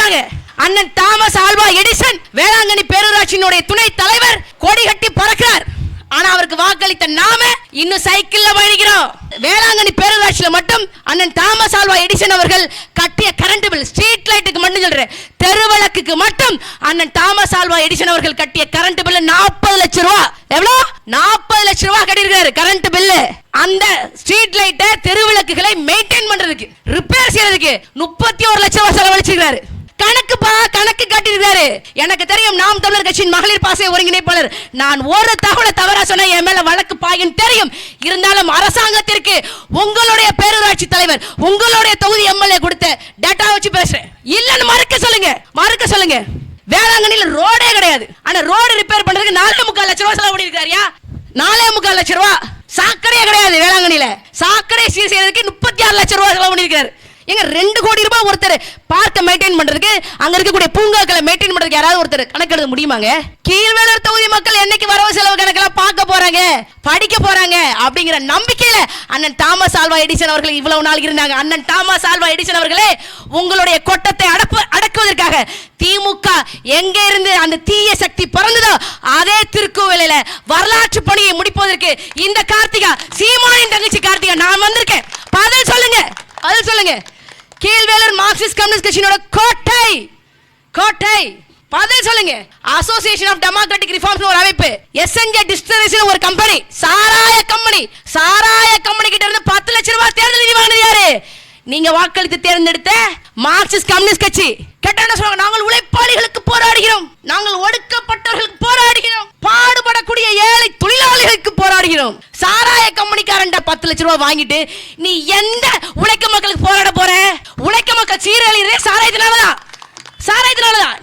சொல்றாங்க. அண்ணன் Thomas Alva Edison Velankanni பேரூராட்சியினுடைய துணை தலைவர் கொடி கட்டி பறக்கிறார். ஆனா அவருக்கு வாக்களித்த நாம இன்னும் சைக்கிள்ல பயணிக்கிறோம். வேளாங்கண்ணி பேரூராட்சியில மட்டும் அண்ணன் தாமஸ் ஆல்வா எடிசன் அவர்கள் கட்டிய கரண்ட் பில், ஸ்ட்ரீட் லைட்டுக்கு மட்டும் சொல்றேன், தெருவிளக்குக்கு மட்டும் அண்ணன் தாமஸ் ஆல்வா எடிசன் அவர்கள் கட்டிய கரண்ட் பில் 40 லட்சம் ரூபாய். எவ்வளவு? 40 லட்சம் ரூபாய் கட்டியிருக்காரு கரண்ட் பில். அந்த ஸ்ட்ரீட் லைட்டை, தெருவிளக்குகளை மெயின்டைன் பண்றதுக்கு, ரிப்பேர் செய்யறதுக்கு 31 லட்சம் ரூபாய் செலவழிச்சிருக்காரு. கணக்கு காட்டியிருக்காரு. எனக்கு தெரியும், நாம் தமிழர் கட்சியின் மகளிர் பாசறை ஒருங்கிணைப்பாளர், நான் ஒரு தகவலை தவறா சொன்ன என் மேல வழக்கு பாயும் தெரியும். இருந்தாலும் அரசாங்கத்திற்கு உங்களுடைய பேரூராட்சி தலைவர், உங்களுடைய தொகுதி எம்எல்ஏ கொடுத்த டேட்டா வச்சு பேசுறேன். இல்லன்னு மறுக்க சொல்லுங்க. வேளாங்கண்ணில ரோடே கிடையாது. ஆனா ரோடு ரிப்பேர் பண்றதுக்கு 4.25 லட்சம் ரூபாய் செலவு பண்ணிருக்காருயா. 4.25 லட்சம் ரூபாய். சாக்கடையே கிடையாது வேளாங்கண்ணில. சாக்கடை சீர் செய்யறதுக்கு 36 லட்சம் ரூபாய் செலவு பண்ணிருக்காரு. எங்க 2 கோடி ரூபாய் ஒருத்தர் பார்க்க மெயின்டைன் பண்றதுக்கு, அங்க இருக்கக்கூடிய பூங்காக்களை மெயின்டைன் பண்றதுக்கு யாராவது ஒருத்தர் கணக்கு எழுத முடியுமாங்க? கீழ்வேளூர் தொகுதி மக்கள் என்னைக்கு வரவு செலவு கணக்கெல்லாம் பார்க்க போறாங்க, படிக்க போறாங்க அப்படிங்கிற நம்பிக்கையில அண்ணன் தாமஸ் ஆல்வா எடிசன் அவர்கள் இவ்வளவு நாள் இருந்தாங்க. அண்ணன் தாமஸ் ஆல்வா எடிசன் அவர்களே, உங்களுடைய கொட்டத்தை அடக்குவதற்காக திமுக எங்க இருந்து அந்த தீய சக்தி பிறந்ததோ அதே திருக்கோவிலில வரலாற்று பணியை முடிப்பதற்கு இந்த கார்த்திகா, சீமானின் தங்கச்சி கார்த்திகா, நான் வந்திருக்கேன். பதில் சொல்லுங்க. கீழ்வேளூர் மார்க்சிஸ்ட் கம்யூனிஸ்ட் கட்சியோட கோட்டை பதில் சொல்லுங்க. அசோசியேஷன் ஆஃப் டெமோக்ராட்டிக் ரிஃபார்ம்ஸ் ஒரு அமைப்பு, எஸ்என்ஜே டிஸ்டிலரிஸ் ஒரு கம்பெனி, சாராய கம்பெனி கிட்ட இருந்து 10 லட்சம் ரூபாய் தேர்தல் நிதி வாங்கினது யாரு? நீங்க வாக்களித்து தேர்ந்தெடுத்த மார்க்சிஸ்ட் கம்யூனிஸ்ட் கட்சி. கேட்டா சொல்றாங்க, நாங்கள் உழைப்பாளிகளுக்கு போராடுகிறோம், நாங்கள் ஒடுக்கப்பட்டவர்களுக்கு போராடுகிறோம், பாடுபடக்கூடிய ஏழை தொழிலாளிகளுக்கு போராடுகிறோம். சாராய கம்பெனிக்காரன் 10 லட்சம் ரூபாய் வாங்கிட்டு நீ எந்த உழைக்க மக்களுக்கு போராட போற? உழைக்க மக்கள் சீரழிறே சாராயத்தினாலதான்.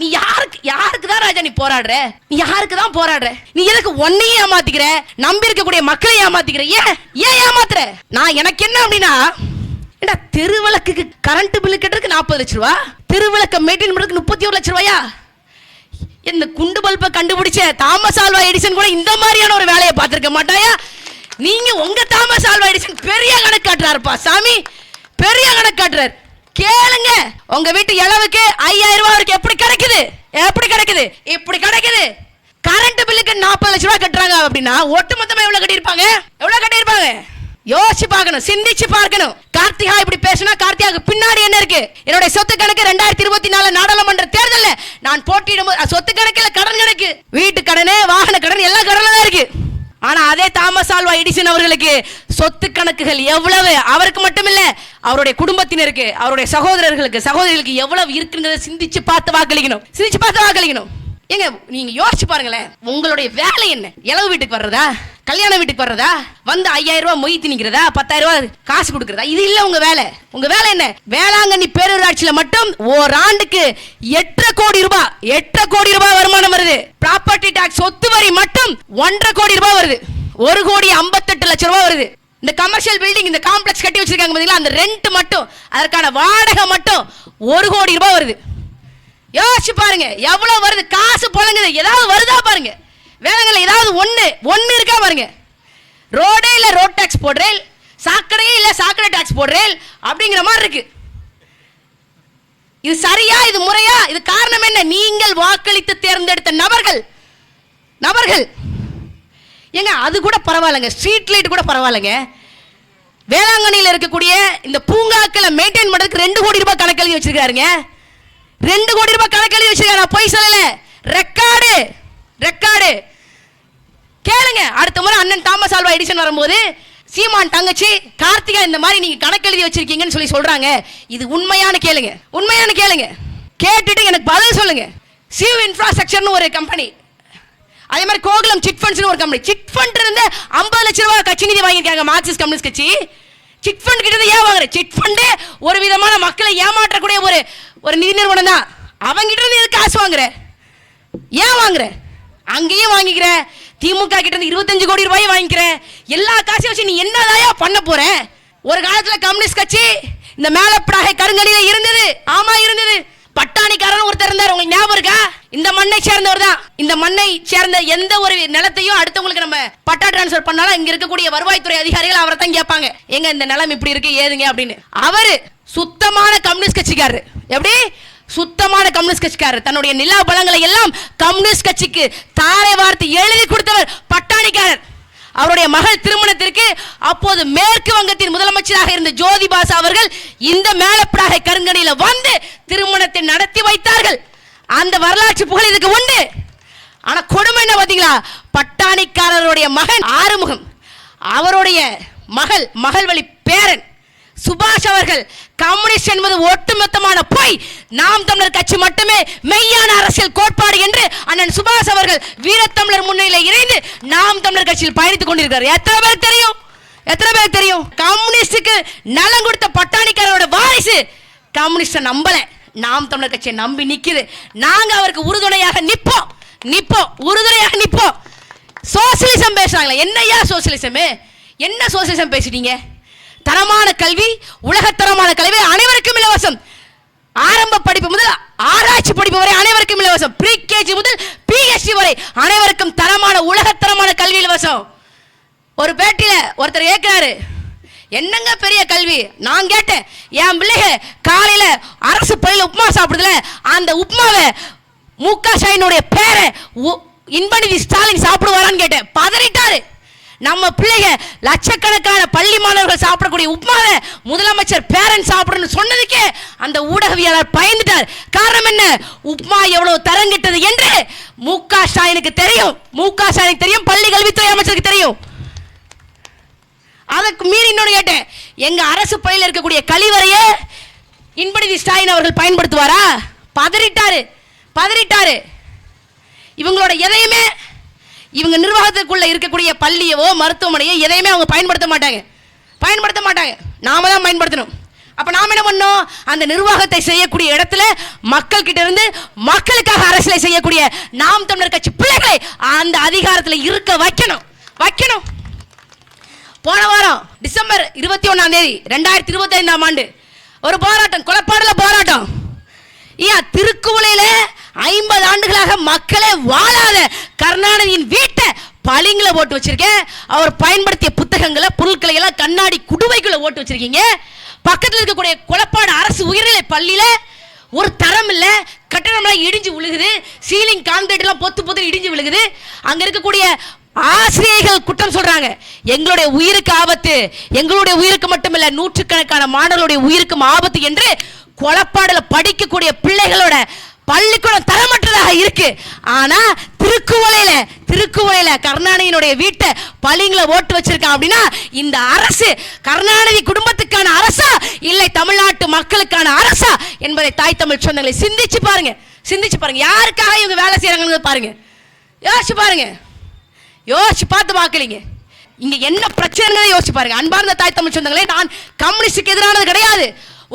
நீ யாருக்கு தான் ராஜா நீ போராடுற? நீ யாருக்கு தான் போராடுற? நீ எதுக்கு ஒன்னையும் ஏமாத்திக்கிற, நம்பி இருக்கக்கூடிய மக்களை ஏமாத்திக்கிற? ஏன் ஏமாத்துற? நான் எனக்கு என்ன அப்படின்னா, தெருவிளக்குக்கு கரண்ட் பில் கட்டுறதுக்கு 40 லட்சம் ரூபாய், தெருவிளக்க மெயின்டைன் பண்றதுக்கு 31 லட்சம் ரூபாயா? இந்த குண்டு பல்பை கண்டுபிடிச்ச தாமஸ் ஆல்வா எடிசன் கூட இந்த மாதிரியான ஒரு வேலையை பார்த்திருக்க மாட்டாயா? நீங்க உங்க தாமஸ் ஆல்வா எடிசன் பெரிய கணக்கு காட்டுறாருப்பா சாமி, பெரிய கணக்கு காட்டுறாரு. கேளுங்க, உங்க வீட்டு இளவுக்கு 5000 ரூபாய் வரைக்கும் எப்படி கிடைக்குது? இப்படி கிடைக்குது. கரண்ட் பில்லுக்கு 40 லட்சம் ரூபாய் கட்டுறாங்க அப்படின்னா ஒட்டுமொத்தமா எவ்வளவு கட்டியிருப்பாங்க? யோசிச்சு பார்க்கணும், சிந்திச்சு பார்க்கணும். கார்த்திகா இப்படி பேசினா கார்த்திகாவுக்கு பின்னாடி என்ன இருக்கு? என்னுடைய சொத்து கணக்கு 2024 நாடாளுமன்ற தேர்தலில் நான் போட்டியிடும் சொத்து கணக்கில் கடன் கணக்கு, வீட்டு கடன், வாகன கடன், எல்லா கடனும் தான் இருக்கு. ஆனா அதே தாமஸ் ஆல்வா எடிசன் அவர்களுக்கு சொத்து கணக்குகள் எவ்வளவு, அவருக்கு மட்டும் இல்ல அவருடைய குடும்பத்தினருக்கு, அவருடைய சகோதரர்களுக்கு எவ்வளவு இருக்குங்கிறத சிந்திச்சு பார்த்து வாக்களிக்கணும். ஏங்க நீங்க யோசிச்சு பாருங்களேன், உங்களுடைய வேலை என்ன? இளவு வீட்டுக்கு வர்றதா, கல்யாண வீட்டுக்கு வர்றதா, வந்து 5000 ரூபாய் மொய் திணிக்கிறதா, 10000 ரூபாய் காசு கொடுக்கறதா? இது இல்ல உங்க வேலை. உங்க வேலை என்ன? வேளாங்கண்ணி பேரூராட்சியில மட்டும் ஓராண்டுக்கு 8 கோடி ரூபாய் வருமானம் வருது. ப்ராப்பர்ட்டி டாக்ஸ், சொத்து வரி மட்டும் 1.5 கோடி ரூபாய் வருது. 1,58 லட்சம் ரூபாய் வருது. இந்த கமர்ஷியல் பில்டிங், இந்த காம்ப்ளெக்ஸ் கட்டி வச்சிருக்காங்க பாத்தீங்களா, அந்த ரெண்ட் மட்டும், அதற்கான வாடகை மட்டும் 1 கோடி ரூபாய் வருது. யோசிச்சு பாருங்க எவ்வளவு வருது. காசு புழங்குது, ஏதாவது வருதா பாருங்க. வேலைகள் ஏதாவது ஒண்ணு இருக்கா பாருங்க. ரோடே இல்ல ரோட் டாக்ஸ் போடுறேன், சாக்கடையே இல்ல சாக்கடை டாக்ஸ் போடுறேன் அப்படிங்கிற மாதிரி இருக்கு. இது சரியா? இது முறையா? இது காரணம் என்ன? நீங்கள் வாக்களித்து தேர்ந்தெடுத்த நபர்கள். ஏங்க அது கூட பரவாயில்லைங்க, ஸ்ட்ரீட் லைட் கூட பரவாயில்லைங்க. வேளாங்கண்ணியில் இருக்கக்கூடிய இந்த பூங்காக்களை மெயின்டைன் பண்றதுக்கு 2 கோடி ரூபாய் கணக்கு எழுதி வச்சிருக்காருங்க. 2 கோடி ரூபாய் கணக்கு எழுதி வச்சிருக்காரு. பொய் சொல்லல, ரெக்கார்டு. கேளுங்க, அடுத்த முறை அண்ணன் தாமஸ் ஆல்வா எடிசன் வரும்போது சீமான் தங்கச்சி கார்த்திகா இந்த மாதிரி நீங்க கணக்கு எழுதி வச்சிருக்கீங்கன்னு சொல்றாங்க. இது உண்மையான கேளுங்க. கேட்டுட்டு எனக்கு பதில் சொல்லுங்க. சிவ் இன்ஃப்ராஸ்ட்ரக்சர்னு ஒரு கம்பெனி, அதே மாதிரி கோகுலம் சிட் ஃபண்ட்ஸ்னு ஒரு கம்பெனி. சிட் ஃபண்ட் இருந்து 50 லட்சம் ரூபாய் கட்சி நிதி வாங்கியிருக்காங்க மார்க்சிஸ்ட் கம்யூனிஸ்ட் கட்சி. சிட் ஃபண்ட் கிட்ட ஏன் வாங்குற? சிட் ஃபண்ட் ஒரு விதமான மக்களை ஏமாற்றக்கூடிய ஒரு நிதி நிறுவனம் தான். அவங்க கிட்ட இருந்து காசு ஏன் வாங்குற? அங்கேயும் வாங்கிக்கிற. திமுக கிட்ட இருந்து 25 கோடி ரூபாய் வாங்கிக்கிற. எல்லா காசையும் வச்சு நீ என்னதாயா பண்ண போற? ஒரு காலத்துல கம்யூனிஸ்ட் கட்சி இந்த மேலப்படாகை கருங்கலில இருந்தது. ஆமா இருந்தது. பட்டாணிக்காரன் ஒருத்தர் இருந்தார், உங்களுக்கு ஞாபகம் இருக்கா? இந்த மண்ணை சேர்ந்தவர் தான். இந்த மண்ணை சேர்ந்த எந்த ஒரு நிலத்தையும் அடுத்தவங்களுக்கு நம்ம பட்டா டிரான்ஸ்பர் பண்ணாலும் இங்க இருக்கக்கூடிய வருவாய்த்துறை அதிகாரிகள் அவரை தான் கேட்பாங்க, எங்க இந்த நிலம் இப்படி இருக்கு ஏதுங்க அப்படின்னு. அவரு சுத்தமான கம்யூனிஸ்ட் கட்சிக்காரரு. எப்படி? சுத்தமான கம்யூனிஸ்ட் கட்சிக்காரர். தன்னுடைய நிலா பலங்களை எல்லாம் கம்யூனிஸ்ட் கட்சிக்கு தாரை வார்த்து எழுதி கொடுத்தவர் பட்டாணிக்காரர். அவருடைய மகள் திருமணத்திற்கு அப்போது மேற்கு வங்கத்தின் முதலமைச்சராக இருந்த ஜோதி பாசு அவர்கள் இந்த மேலப்படாகை கருங்கணியில வந்து திருமணத்தை நடத்தி வைத்தார்கள். அந்த வரலாற்று புகழ் இதுக்கு உண்டு. ஆனா கொடுமை என்ன பாத்தீங்களா, பட்டாணிக்காரருடைய மகன் ஆறுமுகம், அவருடைய மகள் வழி பேரன் சுபாஷ் அவர்கள் கம்யூனிஸ்ட் என்பது ஒட்டுமொத்தமான பொய், நாம் தமிழர் கட்சி மட்டுமே மெய்யான அரசியல் கோட்பாடு என்று அண்ணன் சுபாஷ் அவர்கள் வீரத்தமிழர் முன்னிலையில் இணைந்து நாம் தமிழர் கட்சியில் பயணித்துக் கொண்டிருக்கிறார். எத்தனை பேருக்கு தெரியும்? எத்தனை பேருக்கு தெரியும்? கம்யூனிஸ்டுக்கு நலம் கொடுத்த பட்டாணிக்காரரோட வாரிசு கம்யூனிஸ்ட நம்பல, நாம் தமிழர் கட்சியை நம்பி நிக்குது. நாங்க அவருக்கு உறுதுணையாக நிப்போம், உறுதுணையாக நிப்போம். சோசியலிசம் பேசுறாங்களா? என்னையா சோசியலிசம்? என்ன சோசியலிசம் பேசிட்டீங்க? தரமான கல்வி, உலகத்தரமான கல்வி அனைவருக்கும் இலவசம். ஆரம்ப படிப்பு முதல் ஆராய்ச்சி படிப்பு வரை அனைவருக்கும் இலவசம். ப்ரீ கேஜி முதல் PhD வரை அனைவருக்கும் தரமான உலகத்தரமான கல்வி இலவசம். ஒரு பேட்டியில ஒருத்தர் கேட்கிறாரு, என்னங்க பெரிய கல்வி? நான் கேட்டேன், என் பிள்ளைங்க காலையில அரசு பள்ளியில் உப்புமா சாப்பிடுதுல, அந்த உப்புமாவை முக ஸ்டாலினுடைய பேரை இன்பநிதி ஸ்டாலின் சாப்பிடுவாரான்னு கேட்டேன். பதறிட்டாரு. நம்ம பிள்ளைங்க லட்சக்கணக்கான பள்ளி மாணவர்கள் சாப்பிடக்கூடிய உப்புமாவை முதலமைச்சர் பேரன் சாப்பிடணும்னு சொன்னதுக்கே அந்த ஊடகவியலாளர் பயந்துட்டார். காரணம் என்ன? உப்புமா எவ்வளவு தரங்கிட்டது என்று முக ஸ்டாலினுக்கு தெரியும், பள்ளி கல்வித்துறை அமைச்சருக்கு தெரியும். அதற்கு மீறி இன்னொன்று கேட்டேன், எங்க அரசு பள்ளியில் இருக்கக்கூடிய கழிவறையை இன்பநிதி ஸ்டாலின் அவர்கள் பயன்படுத்துவாரா? பதறிட்டாரு. இவங்களோட எதையுமே, இவங்க நிர்வாகத்துக்குள்ள இருக்கக்கூடிய பள்ளியவோ மருத்துவமனையோ எதையுமே அவங்க பயன்படுத்த மாட்டாங்க. நாம தான் பயன்படுத்தணும். அப்ப நாம என்ன பண்ணோம்? அந்த நிர்வாகத்தை செய்யக்கூடிய இடத்துல மக்கள் கிட்ட இருந்து மக்களுக்காக அரசியலை செய்யக்கூடிய நாம் தமிழர் கட்சி பிள்ளைகளை அந்த அதிகாரத்தில் இருக்க வைக்கணும். போன வாரம் டிசம்பர் 21 2025 ஆண்டு ஒரு போராட்டம், கொலப்பாடுல போராட்டம். திருக்குவளையில 50 ஆண்டுகளாக மக்களே வாழாத கருணாநிதியின் வீட்டை பளிங்குல போட்டு வச்சிருக்கேன். அவர் பயன்படுத்திய புத்தகங்களை, பொருட்களை எல்லாம் கண்ணாடி குடுவைக்குள்ள போட்டு வச்சிருக்கீங்க. பக்கத்தில் இருக்கக்கூடிய கொலப்பாடு அரசு உயர்நிலை பள்ளியில ஒரு தரம் இல்ல, கட்டணம் இடிஞ்சு விழுகுது, சீலிங் கான்கிரீட் எல்லாம் பொத்து இடிஞ்சு விழுகுது. அங்க இருக்கக்கூடிய ஆசிரியர்கள் குற்றம் சொல்றாங்க, எங்களுடைய உயிருக்கு ஆபத்து, எங்களுடைய உயிருக்கு மட்டுமில்ல நூற்றுக்கணக்கான மாணவர்களுடைய உயிருக்கும் ஆபத்து என்று கொலப்பாடுல படிக்கக்கூடிய பிள்ளைகளோட பள்ளிக்கூடம் தரமற்றதாக இருக்கு. ஆனா திருக்குவளையில கருணாநிதியினுடைய வீட்டை பள்ளிங்களை ஓட்டு வச்சிருக்கான். அப்படின்னா இந்த அரசு கருணாநிதி குடும்பத்துக்கான அரசா இல்லை தமிழ்நாட்டு மக்களுக்கான அரசா என்பதை தாய் தமிழ் சொந்தங்களை சிந்திச்சு பாருங்க. யாருக்காக இவங்க வேலை செய்யறாங்கன்னு பாருங்க, யோசிச்சு பார்த்து பார்க்கலீங்க. இங்க என்ன பிரச்சனை யோசிச்சு பாருங்க. அன்பார்ந்த தாய் தமிழ் சொந்தங்களே, நான் கம்யூனிஸ்டுக்கு எதிரானது கிடையாது.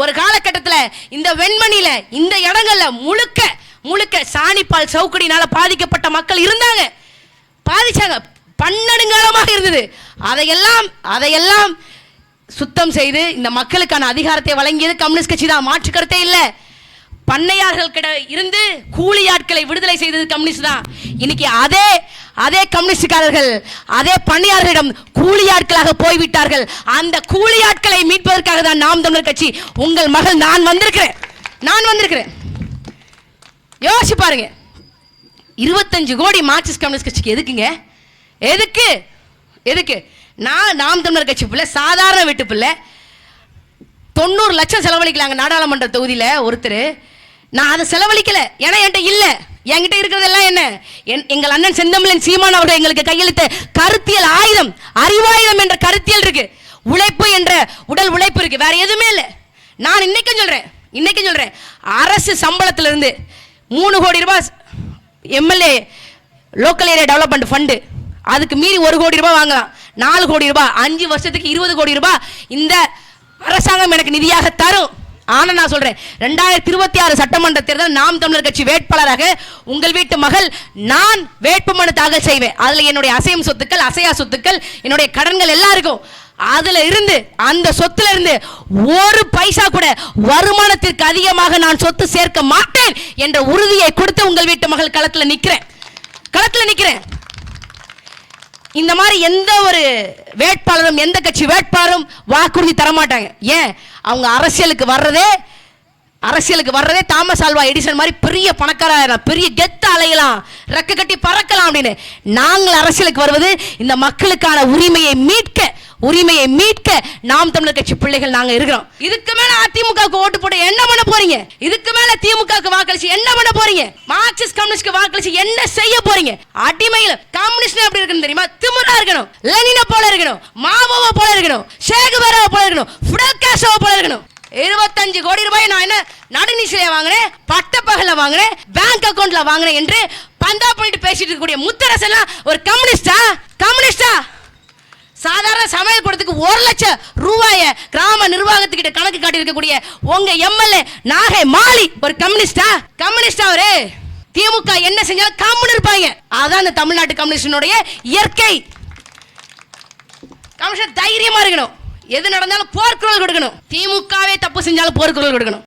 ஒரு காலகட்டத்தில் இந்த வெண்மணியில இந்த இடங்கள்ல முழுக்க சாணிப்பால் சவுக்கடினால பாதிக்கப்பட்ட மக்கள் இருந்தாங்க, பாதிச்சாங்க, பன்னெடுங்காலமாக இருந்தது. அதையெல்லாம் சுத்தம் செய்து இந்த மக்களுக்கான அதிகாரத்தை வழங்கியது கம்யூனிஸ்ட் கட்சி தான், மாற்று கருத்தே இல்லை. பண்ணையார்கள் கிட்ட இருந்து கூலி ஆட்களை விடுதலை செய்தது கம்யூனிஸ்ட் தான். இன்னைக்கு அதே கம்யூனிஸ்டுக்காரர்கள் அதே பண்ணையார்களிடம் கூலி ஆட்களாக போய்விட்டார்கள். அந்த கூலி ஆட்களை மீட்பதற்காக தான் நாம் தமிழர் கட்சி, உங்கள் மகள் நான் வந்திருக்கிறேன். யோசிச்சு பாருங்க, 25 கோடி மார்க்சிஸ்ட் கம்யூனிஸ்ட் கட்சிக்கு எதுக்குங்க? எதுக்கு? நாம் தமிழர் கட்சி பிள்ளை, சாதாரண வீட்டு பிள்ளை, 90 லட்சம் செலவழிக்கலாங்க நாடாளுமன்ற தொகுதியில ஒருத்தர். நான் அதை செலவழிக்கல, ஏன்னா என்கிட்ட இல்ல. என்கிட்ட இருக்கிறதெல்லாம் என்ன? எங்கள் அண்ணன் செந்தமிழன் சீமான் அவர்கள் எங்களுக்கு கையெழுத்த கருத்தியல் ஆயுதம், அறிவாயுதம் என்ற கருத்தியல் இருக்கு, உழைப்பு என்ற உடல் உழைப்பு இருக்கு, வேற எதுவுமே இல்லை. நான் இன்னைக்கு சொல்றேன், அரசு சம்பளத்திலிருந்து 3 கோடி ரூபாய் MLA local area development fund, அதுக்கு மீறி 1 கோடி ரூபாய் வாங்கலாம், 4 கோடி ரூபாய், 5 வருஷத்துக்கு 20 கோடி ரூபாய் இந்த அரசாங்கம் எனக்கு நிதியாக தரும். ஆனா நான் சொல்றேன், 2026 சட்டமன்ற தேர்தல் நாம் தமிழர் கட்சி வேட்பாளராக உங்கள் வீட்டு மகள் நான் வேட்புமனு தாக்கல் செய்வேன். அதுல என்னுடைய அசையும் சொத்துக்கள், அசையா சொத்துக்கள், என்னுடைய கடன்கள் எல்லாம் இருக்கும். அதுல இருந்து, அந்த சொத்துல இருந்து 1 பைசா கூட வருமானத்திற்கு அதிகமாக நான் சொத்து சேர்க்க மாட்டேன் என்ற உறுதியை கொடுத்து உங்கள் வீட்டு மகள் களத்துல நிக்கிறேன். இந்த மாதிரி எந்த ஒரு வேட்பாளரும், எந்த கட்சி வேட்பாளரும் வாக்குறுதி தரமாட்டாங்க. ஏன்? அவங்க அரசியலுக்கு வர்றதே அரசியலுக்கு வர்றதே தாமஸ் ஆல்வா எடிசன் மாதிரி பெரிய பணக்கார பெரிய கெத்த அலையலாம் ரெக்க கட்டி பறக்கலாம் அப்படின்னு. நாங்கள் அரசியலுக்கு வருவது இந்த மக்களுக்கான உரிமையை மீட்க நாம் தமிழர் கட்சி பிள்ளைகள் நாங்க இருக்கிறோம். இதுக்கு மேல அதிமுகவுக்கு ஓட்டு போட்டு என்ன பண்ண போறீங்க? இதுக்கு மேல திமுகவுக்கு வாக்களிச்சு என்ன பண்ண போறீங்க? மார்க்சிஸ்ட் கம்யூனிஸ்ட்க்கு வாக்களிச்சு என்ன செய்ய போறீங்க? அடிமையில கம்யூனிஸ்ட் எப்படி இருக்குன்னு தெரியுமா? திமிரா இருக்கணும், லெனினை போல இருக்கணும், மாவோவை போல இருக்கணும், ஷேகுவேராவை போல இருக்கணும், ஃபிடல் காஸ்ட்ரோவை போல இருக்கணும். 25 கோடி ரூபாய் நான் என்ன நடுநிலையில வாங்கினேன், பட்டப்பகல வாங்கினேன், பேங்க் அக்கவுண்ட்ல வாங்கினேன் என்று பந்தா பண்ணிட்டு பேசிட்டு இருக்கக்கூடிய முத்தரசு எல்லாம் ஒரு கம்யூனிஸ்டா? சாதாரண சமையல் கூடத்துக்கு 1 லட்சம் ரூபாய கிராம நிர்வாகத்துக்கிட்ட கணக்கு காட்டி இருக்கக்கூடிய உங்க எம்எல்ஏ நாகை மாலி ஒரு கம்யூனிஸ்டா அவரு? திமுக என்ன செஞ்சாலும் கம்முன்னு இருப்பாங்க. அதான் இந்த தமிழ்நாட்டு கம்யூனிஸ்டினுடைய இயற்கை. கம்யூனிஸ்ட் தைரியமா இருக்கணும், எது நடந்தாலும் போர்க்குரல் கொடுக்கணும். திமுகவே தப்பு செஞ்சாலும் போர்க்குரல் கொடுக்கணும்.